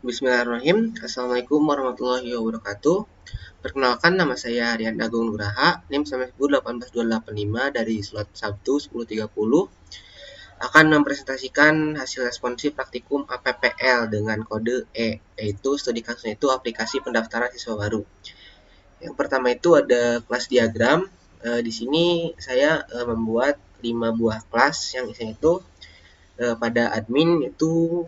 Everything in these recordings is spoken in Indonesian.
Bismillahirrahmanirrahim. Assalamualaikum warahmatullahi wabarakatuh. Perkenalkan, nama saya Rian Agung Nugraha, NIM 18285 dari slot Sabtu 10.30 akan mempresentasikan hasil responsif praktikum APPL dengan kode E, yaitu studi kasusnya itu aplikasi pendaftaran siswa baru. Yang pertama itu ada kelas diagram. Di sini saya membuat 5 buah kelas yang isinya itu pada admin itu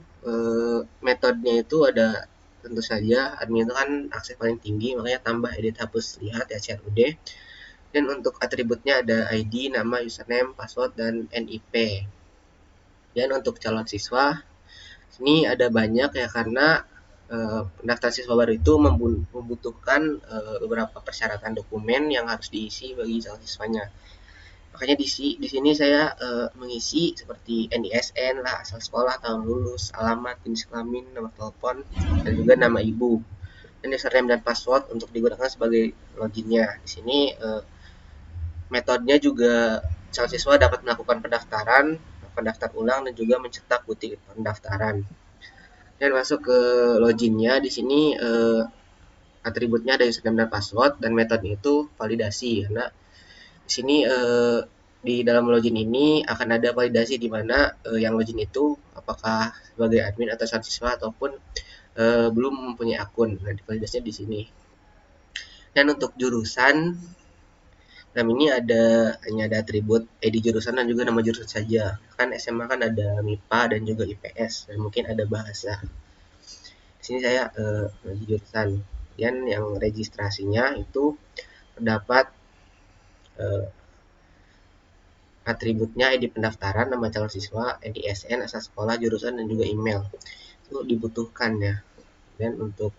metodenya itu ada, tentu saja admin itu kan akses paling tinggi, makanya tambah edit hapus lihat ya CRUD. Dan untuk atributnya ada ID, nama, username, password, dan NIP. Dan untuk calon siswa ini ada banyak ya, karena pendaftar siswa baru itu membutuhkan beberapa persyaratan dokumen yang harus diisi bagi calon siswanya. Makanya di sini saya mengisi seperti NISN lah, asal sekolah, tahun lulus, alamat, jenis kelamin, nomor telepon, dan juga nama ibu. Dan username dan password untuk digunakan sebagai loginnya. Di sini metodenya juga calon siswa dapat melakukan pendaftar ulang, dan juga mencetak bukti pendaftaran. Dan masuk ke loginnya, di sini atributnya ada username dan password, dan metodenya itu validasi. Karena di sini di dalam login ini akan ada validasi di mana yang login itu apakah sebagai admin atau siswa ataupun belum mempunyai akun. Nah, validasinya di sini. Dan untuk jurusan, ini hanya ada atribut ID jurusan dan juga nama jurusan saja. Kan SMA kan ada MIPA dan juga IPS, dan mungkin ada bahasa. Di sini saya jurusan. Dan yang registrasinya itu terdapat atributnya ID pendaftaran, nama calon siswa, NISN, asal sekolah, jurusan, dan juga email. Itu dibutuhkan ya. Dan untuk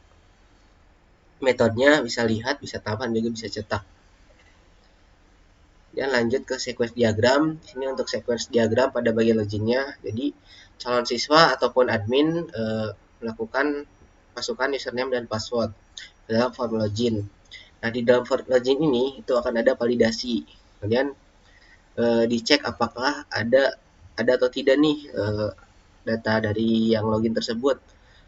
metodenya bisa lihat, bisa tambahan, juga bisa cetak. Dan lanjut ke sequence diagram. Ini untuk sequence diagram pada bagian loginnya. Jadi calon siswa ataupun admin melakukan masukkan username dan password dalam form login. Nah, di dalam form login ini itu akan ada validasi. Kemudian dicek apakah ada atau tidak nih data dari yang login tersebut.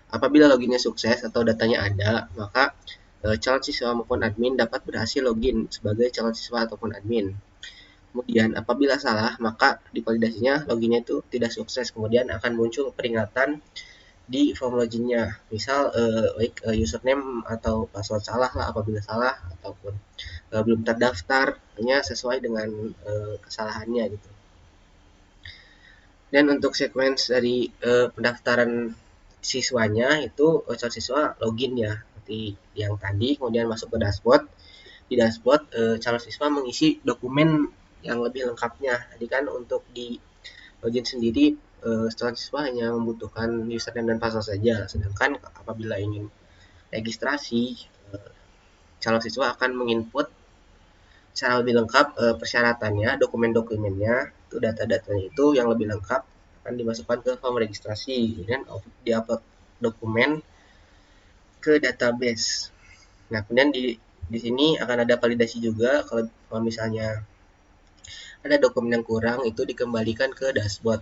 Apabila loginnya sukses atau datanya ada, maka calon siswa maupun admin dapat berhasil login sebagai calon siswa ataupun admin. Kemudian apabila salah, maka di validasinya loginnya itu tidak sukses. Kemudian akan muncul peringatan di form loginnya. Misal username atau password salah lah apabila salah, ataupun belum terdaftar, hanya sesuai dengan kesalahannya gitu. Dan untuk sequence dari pendaftaran siswanya itu calon siswa login ya, seperti yang tadi, kemudian masuk ke dashboard. Di dashboard calon siswa mengisi dokumen yang lebih lengkapnya. Tadi kan untuk di login sendiri calon siswa hanya membutuhkan username dan password saja, sedangkan apabila ingin registrasi calon siswa akan menginput secara lebih lengkap persyaratannya, dokumen-dokumennya, itu data-datanya itu yang lebih lengkap akan dimasukkan ke form registrasi, dan diupload dokumen ke database. Nah, kemudian di sini akan ada validasi juga. Kalau misalnya ada dokumen yang kurang, itu dikembalikan ke dashboard.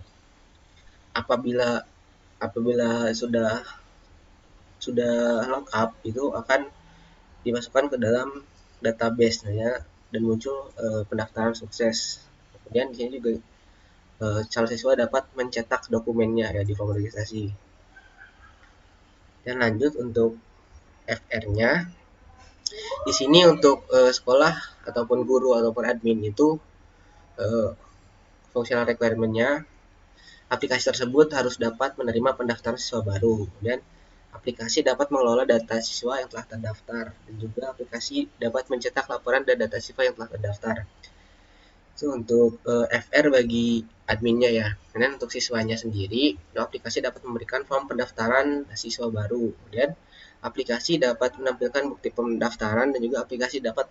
Apabila sudah lengkap, itu akan dimasukkan ke dalam database ya, dan muncul pendaftaran sukses. Kemudian di sini juga calon siswa dapat mencetak dokumennya ya di form registrasi. Dan lanjut untuk FR-nya. Di sini untuk sekolah ataupun guru ataupun admin itu functional requirement-nya, aplikasi tersebut harus dapat menerima pendaftaran siswa baru, dan aplikasi dapat mengelola data siswa yang telah terdaftar, dan juga aplikasi dapat mencetak laporan dan data siswa yang telah terdaftar. Itu untuk FR bagi adminnya ya. Kemudian untuk siswanya sendiri, aplikasi dapat memberikan form pendaftaran siswa baru. Kemudian aplikasi dapat menampilkan bukti pendaftaran, dan juga aplikasi dapat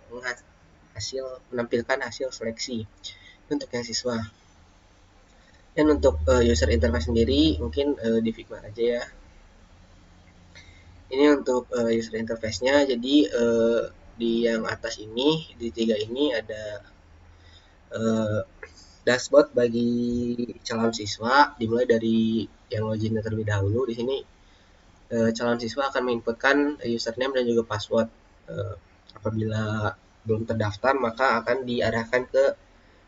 menampilkan hasil seleksi. Untuk yang siswa. Dan untuk user interface sendiri mungkin di Figma aja ya. Ini untuk user interface-nya. Jadi di yang atas ini, di 3 ini ada dashboard bagi calon siswa, dimulai dari yang loginnya terlebih dahulu. Di sini calon siswa akan menginputkan username dan juga password. Apabila belum terdaftar, maka akan diarahkan ke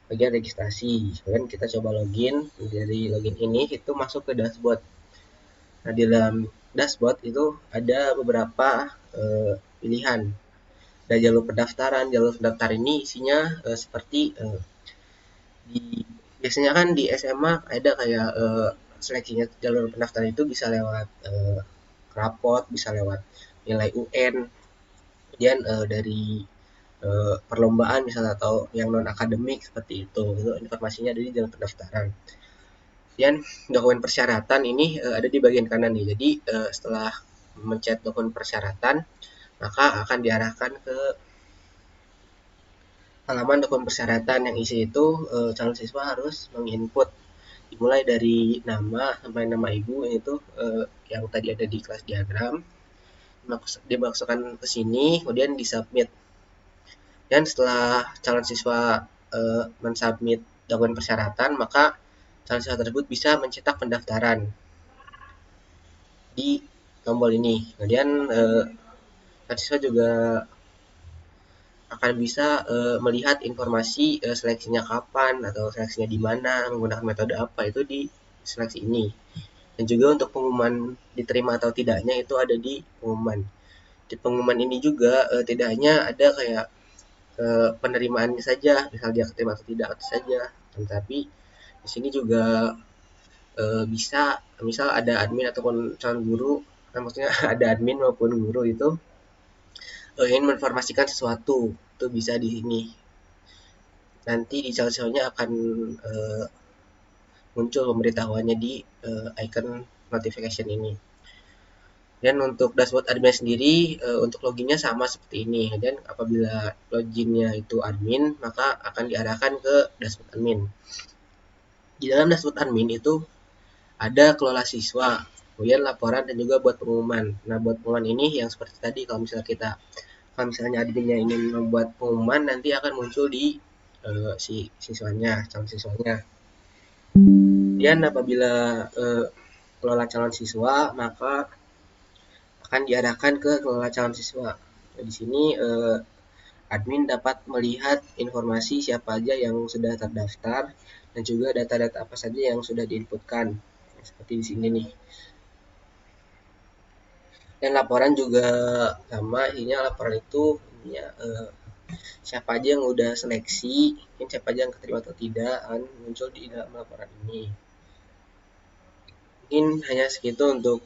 bagian registrasi. Kemudian kita coba login. Dari login ini itu masuk ke dashboard. Nah, di dalam dashboard itu ada beberapa pilihan. Ada jalur pendaftaran. Jalur pendaftar ini isinya seperti biasanya kan di SMA ada kayak seleksinya. Jalur pendaftaran itu bisa lewat rapot, bisa lewat nilai UN, kemudian dari perlombaan misalnya, atau yang non akademik seperti itu informasinya dari jalur pendaftaran. Kemudian dokumen persyaratan ini ada di bagian kanan nih. Jadi setelah mencet dokumen persyaratan, maka akan diarahkan ke halaman dokumen persyaratan yang isi itu calon siswa harus menginput dimulai dari nama sampai nama ibu, itu yang tadi ada di kelas diagram, dimasukkan ke sini, kemudian disubmit. Dan setelah calon siswa mensubmit dokumen persyaratan, maka calon siswa tersebut bisa mencetak pendaftaran di tombol ini. Kemudian calon siswa juga akan bisa melihat informasi seleksinya kapan atau seleksinya di mana, menggunakan metode apa, itu di seleksi ini. Dan juga untuk pengumuman diterima atau tidaknya itu ada di pengumuman. Di pengumuman ini juga tidak hanya ada kayak penerimaannya saja, misal dia terima atau tidak itu saja, tetapi di sini juga bisa misal ada admin ataupun calon guru, maksudnya ada admin maupun guru itu ingin menginformasikan sesuatu, itu bisa di sini. Nanti di calon-calonnya akan muncul pemberitahuannya di icon notification ini. Dan untuk dashboard admin sendiri, untuk loginnya sama seperti ini. Dan apabila loginnya itu admin, maka akan diarahkan ke dashboard admin. Di dalam dashboard admin itu ada kelola siswa, kemudian laporan, dan juga buat pengumuman. Nah, buat pengumuman ini yang seperti tadi, kalau misalnya adminnya ingin membuat pengumuman, nanti akan muncul di si siswanya, calon siswanya. Kemudian apabila kelola calon siswa, maka akan diarahkan ke kelola calon siswa. Nah, di sini admin dapat melihat informasi siapa aja yang sudah terdaftar dan juga data-data apa saja yang sudah diinputkan. Seperti di sini nih. Dan laporan juga sama, isinya laporan itu ya, siapa aja yang udah seleksi, siapa aja yang keterima atau tidak, akan muncul di dalam laporan ini. Mungkin hanya segitu untuk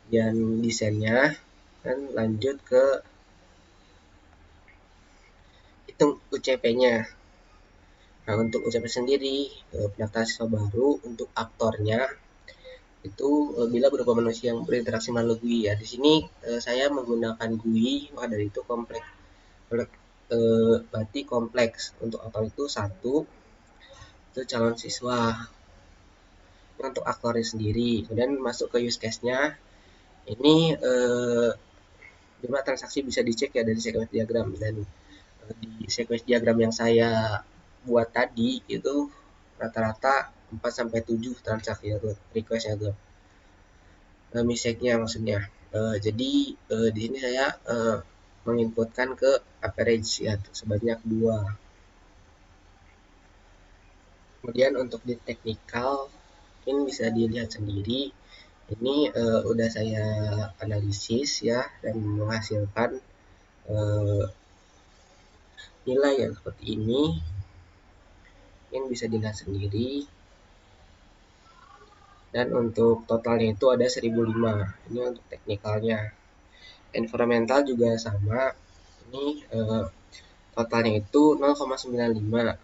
bagian desainnya, dan lanjut ke hitung UCP-nya. Nah, untuk UCP sendiri, pendaftaran siswa baru untuk aktornya itu bila berupa manusia yang berinteraksi melalui GUI ya. Di sini saya menggunakan GUI, maka dari itu kompleks. Berarti kompleks. Untuk aktor itu 1, itu calon siswa. Untuk aktornya sendiri, kemudian masuk ke use case-nya. Ini jumlah transaksi bisa dicek ya dari sequence diagram, dan di sequence diagram yang saya buat tadi itu rata-rata 4 sampai 7 transaksi ya tuh, request-nya tuh. Mistake-nya maksudnya. Jadi di sini saya menginputkan ke average ya sebanyak 2. Kemudian untuk di technical ini bisa dilihat sendiri. Ini udah saya analisis ya, dan menghasilkan nilai yang seperti ini. Yang bisa dilihat sendiri. Dan untuk totalnya itu ada 1005. Ini untuk teknikalnya. Environmental juga sama. Ini totalnya itu 0,95.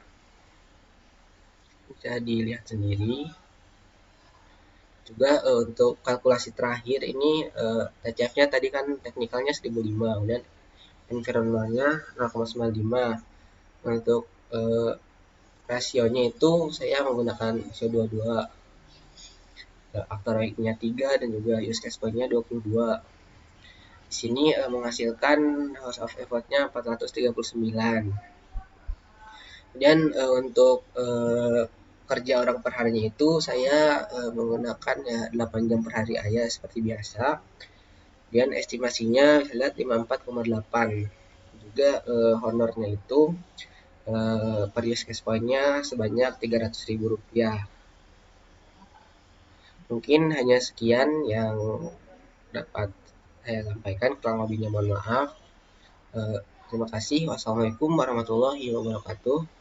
Bisa dilihat sendiri. Juga untuk kalkulasi terakhir ini TCF-nya tadi kan teknikalnya 1005, kemudian environmentalnya 0,95. Untuk rasionya itu saya menggunakan rasio 22. Aktor rate-nya 3 dan juga use case point-nya 22. Di sini menghasilkan hours of effort-nya 439. Kemudian untuk kerja orang per harinya itu saya menggunakan ya 8 jam per hari aja seperti biasa. Dan estimasinya saya lihat 54,8. Juga honornya itu per use case point-nya sebanyak Rp300.000. Mungkin hanya sekian yang dapat saya sampaikan, kurang lebihnya mohon maaf. Terima kasih. Wassalamualaikum warahmatullahi wabarakatuh.